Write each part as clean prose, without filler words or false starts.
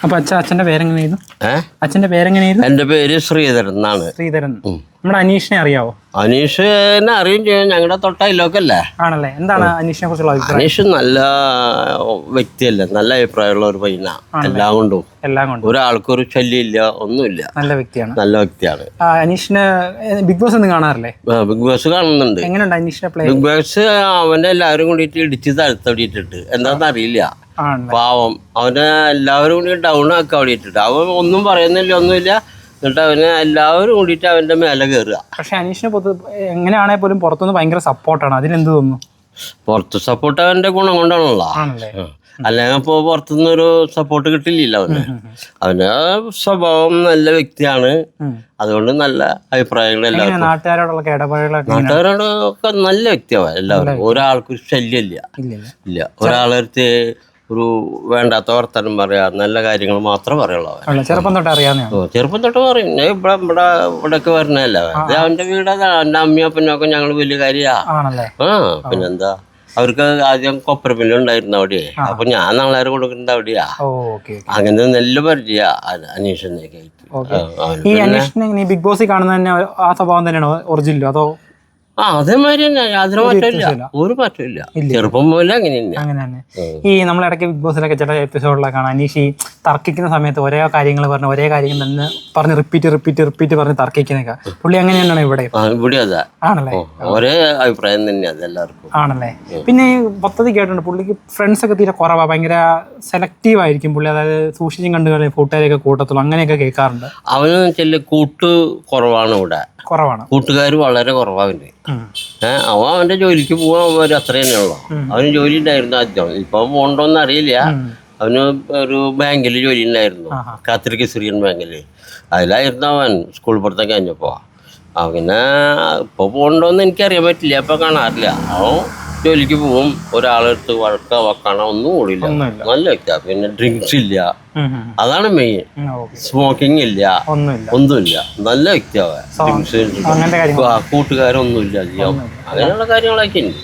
അപ്പൊ അച്ഛന്റെ പേരെങ്ങനെയായിരുന്നു? അച്ഛന്റെ പേരെങ്ങനെയായിരുന്നു? എന്റെ പേര് ശ്രീധരൻ എന്നാണ്. ശ്രീധരൻ. നമ്മുടെ അനീഷിനെ അറിയാവോ? അനീഷിനെ അറിയും ചെയ്യും, ഞങ്ങളുടെ തൊട്ടയിലൊക്കെല്ലേ. ആണല്ലേ? എന്താണ് അനീഷിനെ കുറിച്ചുള്ള അഭിപ്രായം? അനീഷ് നല്ല വ്യക്തിയല്ലേ, നല്ല അഭിപ്രായമുള്ള ഒരു പയ്യന. എല്ലാം കൊണ്ടും ഒരാൾക്കൊരു ശല്യമില്ല, ഒന്നുമില്ല. നല്ല വ്യക്തിയാണ്. നല്ല വ്യക്തിയാണ്. അനീഷിന് ബിഗ് ബോസ് ഒന്നും കാണാറില്ലേ? ബിഗ് ബോസ് കാണുന്നുണ്ട്. എങ്ങനെയുണ്ട് അനീഷിനെ പ്ലേ? ബിഗ് ബോസ് അവനെ എല്ലാവരും കൂടിയിട്ട് ഇടിച്ച് താഴ്ത്തടിയിട്ടിട്ട് എന്താണെന്ന് അറിയില്ല. പാവം അവനെ എല്ലാവരും കൂടി ഡൗൺ ആക്കാൻ വേണ്ടിയിട്ടിട്ട് അവൻ ഒന്നും പറയുന്നില്ല, ഒന്നുമില്ല. എന്നിട്ട് അവന് എല്ലാവരും കൂടിയിട്ട് അവന്റെ മേലെ കയറുക. പക്ഷെ അനീഷിന് എങ്ങനെയാണെ പോലും പുറത്തുനിന്ന് ഭയങ്കര സപ്പോർട്ടാണ്. അതിനെന്ത് തോന്നുന്നു? പുറത്ത് സപ്പോർട്ട് അവന്റെ ഗുണം കൊണ്ടാണല്ലോ. അല്ലെങ്കിൽ ഇപ്പോൾ പുറത്തുനിന്നൊരു സപ്പോർട്ട് കിട്ടില്ലല്ലോ അവന്. അവന്റെ സ്വഭാവം നല്ല വ്യക്തിയാണ്. അതുകൊണ്ട് നല്ല അഭിപ്രായങ്ങൾ എല്ലാവരും. നാട്ടുകാരോടൊക്കെ നല്ല വ്യക്തിയാവാം എല്ലാവരും. ഒരാൾക്കൊരു ശല്യമില്ല, ഇല്ല. ഒരാളടുത്ത് ഒരു വേണ്ടാത്ത വർത്തനം പറയാ, നല്ല കാര്യങ്ങൾ മാത്രമേ പറയുള്ളൂ. ചെറുപ്പം തൊട്ട് അറിയാവുന്ന? ചെറുപ്പം തൊട്ട് പറയും. ഇവിടൊക്കെ വരണല്ലേ, അവന്റെ വീട്. എന്റെ അമ്മയും അപ്പനൊക്കെ ഞങ്ങൾ വലിയ കാര്യാ. പിന്നെന്താ, അവർക്ക് ആദ്യം കൊപ്പരപ്പില്ല ഉണ്ടായിരുന്നു അവിടെ. അപ്പൊ ഞാൻ നാളെ കൊടുക്കുന്നത് അവിടെയാ. അങ്ങനെ നെല്ല് പരിചയ അനീഷിനൊക്കെ ആയിട്ട്. ഈ അനീഷിനെ ബിഗ് ബോസിൽ കാണുന്ന തന്നെ ആ സ്വഭാവം തന്നെയാണോ ഒറിജിനലോ? അതോ അതേമാതിരി തന്നെ, യാതൊരു മാറ്റമില്ല, ഒരു മാറ്റമില്ല. ചെറുപ്പം പോലെ അങ്ങനെ തന്നെ. ഈ നമ്മളിടയ്ക്ക് ബിഗ് ബോസിലൊക്കെ ചില എപ്പിസോഡിലൊക്കെ കാണാം, അനീഷ് ഈ തർക്കിക്കുന്ന സമയത്ത് ഒരേ കാര്യങ്ങൾ പറഞ്ഞ് ഒരേ കാര്യങ്ങൾ തന്നെ പറഞ്ഞ് റിപ്പീറ്റ് പറഞ്ഞ് തർക്കിക്കുന്നൊക്കെ. പുള്ളി അങ്ങനെ തന്നെയാണ് ഇവിടെ? ഇവിടെ അതെ, ആണല്ലേ? ഒരേ അഭിപ്രായം തന്നെയാണ് എല്ലാവർക്കും. ആണല്ലേ? പിന്നെ പദ്ധതി കേട്ടിട്ടുണ്ട് പുള്ളിക്ക് ഫ്രണ്ട്സ് ഒക്കെ തീരെ കുറവാ, ഭയങ്കര സെലക്റ്റീവ് ആയിരിക്കും പുള്ളി. അതായത് സൂക്ഷിച്ചും കണ്ടുകളെ കൂട്ടുകാരെയൊക്കെ കൂട്ടത്തുള്ളൂ, അങ്ങനെയൊക്കെ കേൾക്കാറുണ്ട്. അവന് ചില കൂട്ട് കുറവാണ് ഇവിടെ, കുറവാണ്. കൂട്ടുകാർ വളരെ കുറവാണ്. അവൻ അവന്റെ ജോലിക്ക് പോവാൻ അത്ര തന്നെയുള്ളൂ. അവന് ജോലി ഉണ്ടായിരുന്നു ആദ്യം, ഇപ്പൊ പോകണ്ടോന്ന് അറിയില്ല. അവന് ഒരു ബാങ്കിൽ ജോലി ഉണ്ടായിരുന്നു, കാത്തിരിക്ക സിറിയൻ ബാങ്കില്. അതിലായിരുന്നു അവൻ സ്കൂൾ പുറത്തൊക്കെ കഴിഞ്ഞപ്പോ. അവന് ഇപ്പൊ പോകണ്ടോന്ന് എനിക്കറിയാൻ പറ്റില്ല, ഇപ്പൊ കാണാറില്ല. അവൻ ജോലിക്ക് പോവും, ഒരാളെടുത്ത് വക്കാണോ ഒന്നും കൂടില്ല. നല്ല വ്യക്തിയാ. പിന്നെ ഡ്രിങ്ക്സ് ഇല്ല, അതാണ് മെയിൻ. സ്മോക്കിംഗ് ഇല്ല, ഒന്നുമില്ല. നല്ല വ്യക്തിയാവാ. ഡ്രിങ്ക്സ്, കൂട്ടുകാരൊന്നുമില്ല, അങ്ങനെയുള്ള കാര്യങ്ങളൊക്കെ ഉണ്ട്.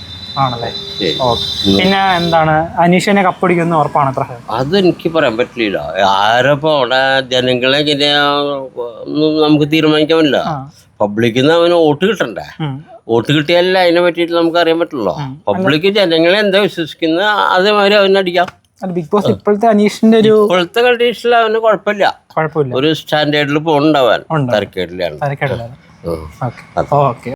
പിന്നെ എന്താണ് അനീഷിനെ കപ്പടിക്കുന്ന ഉറപ്പാണ്? അതെനിക്ക് പറയാൻ പറ്റില്ല. ആരപ്പോ അവിടെ ജനങ്ങളെ എങ്ങനെയാ നമുക്ക് തീരുമാനിക്കാൻ പറ്റില്ല. പബ്ലിക്കിൽ നിന്ന് അവന് വോട്ട് കിട്ടണ്ടേ? വോട്ട് കിട്ടിയാലല്ല അതിനെ പറ്റിയിട്ട് നമുക്ക് അറിയാൻ പറ്റുള്ളൂ. പബ്ലിക് ജനങ്ങളെ എന്താ വിശ്വസിക്കുന്നത് അതേമാതിരി അവനടിക്കാം. ബിഗ് ബോസ് ഇപ്പോഴത്തെ അനീഷിന്റെ ഇപ്പോഴത്തെ കണ്ടീഷനിൽ അവന് കുഴപ്പമില്ല. ഒരു സ്റ്റാൻഡേർഡിൽ പോകണ്ടാവാൻ. തരക്കേടിലാണ്.